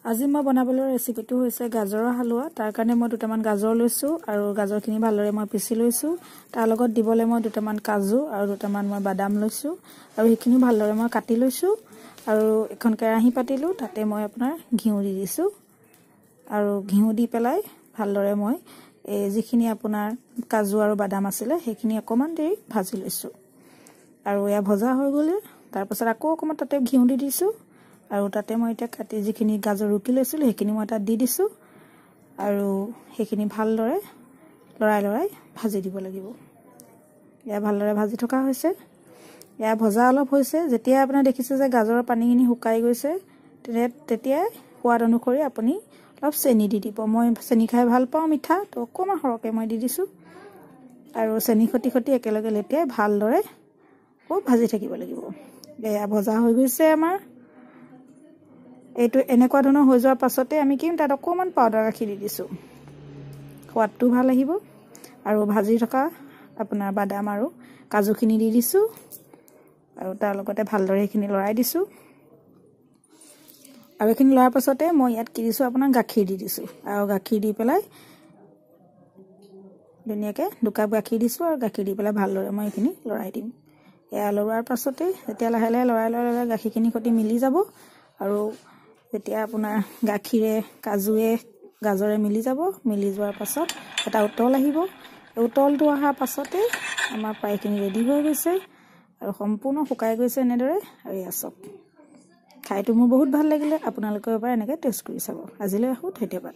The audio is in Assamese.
আজি মই বনাবলৈ ৰেচিপিটো হৈছে গাজৰৰ হালুৱা। তাৰ কাৰণে মই দুটামান গাজৰ লৈছোঁ আৰু গাজৰখিনি ভালদৰে মই পিচি লৈছোঁ। তাৰ লগত দিবলৈ মই দুটামান কাজু আৰু দুটামান মই বাদাম লৈছোঁ আৰু সেইখিনি ভালদৰে মই কাটি লৈছোঁ। আৰু এখন কেৰাহী পাতিলোঁ, তাতে মই আপোনাৰ ঘিউ দি দিছোঁ আৰু ঘিউ দি পেলাই ভালদৰে মই যিখিনি আপোনাৰ কাজু আৰু বাদাম আছিলে সেইখিনি অকণমান দেৰি ভাজি লৈছোঁ। আৰু এয়া ভজা হৈ গ'লে তাৰপাছত আকৌ অকণমান তাতে ঘিউ দি দিছোঁ আৰু তাতে মই এতিয়া কাটি যিখিনি গাজৰ ৰুকি লৈছিলোঁ সেইখিনি মই তাত দি দিছোঁ আৰু সেইখিনি ভালদৰে লৰাই ভাজি দিব লাগিব। এয়া ভালদৰে ভাজি থকা হৈছে। এয়া ভজা অলপ হৈছে। যেতিয়া আপুনি দেখিছে যে গাজৰৰ পানীখিনি শুকাই গৈছে, তেতিয়াই সোৱাদ অনুসৰি আপুনি অলপ চেনি দি দিব। মই চেনি খাই ভাল পাওঁ মিঠা, তো অকণমান সৰহকৈ মই দি দিছোঁ আৰু চেনি সতি একেলগে লেটিয়াই ভালদৰে খুব ভাজি থাকিব লাগিব। এয়া ভজা হৈ গৈছে আমাৰ। এইটো এনেকুৱা ধৰণৰ হৈ যোৱাৰ পাছতে আমি কি তাত অকণমান পাউডাৰ গাখীৰ দি দিছোঁ, সোৱাদটো ভাল আহিব। আৰু ভাজি থকা আপোনাৰ বাদাম আৰু কাজুখিনি দি দিছোঁ আৰু তাৰ লগতে ভালদৰে সেইখিনি লৰাই দিছোঁ। আৰু এইখিনি লৰাৰ পাছতে মই ইয়াত কি দিছোঁ, আপোনাৰ গাখীৰ দি দিছোঁ আৰু গাখীৰ দি পেলাই ধুনীয়াকৈ দুকাপ গাখীৰ দিছোঁ আৰু গাখীৰ দি পেলাই ভালদৰে মই এইখিনি লৰাই দিম। এয়া লৰোৱাৰ পাছতে যেতিয়া লাহে লাহে লৰাই গাখীৰখিনি সৈতে মিলি যাব আৰু যেতিয়া আপোনাৰ গাখীৰে কাজুৱে গাজৰে মিলি যাব, মিলি যোৱাৰ পাছত এটা উতল আহিব। উতলটো অহাৰ পাছতে আমাৰ প্ৰায়খিনি ৰেডি হৈ গৈছে আৰু সম্পূৰ্ণ শুকাই গৈছে এনেদৰে। আৰু এয়া চব খাইটো মোৰ বহুত ভাল লাগিলে। আপোনালোকেও এবাৰ এনেকৈ টেষ্ট কৰি চাব। আজিলৈ ৰাখোঁ, ধন্যবাদ।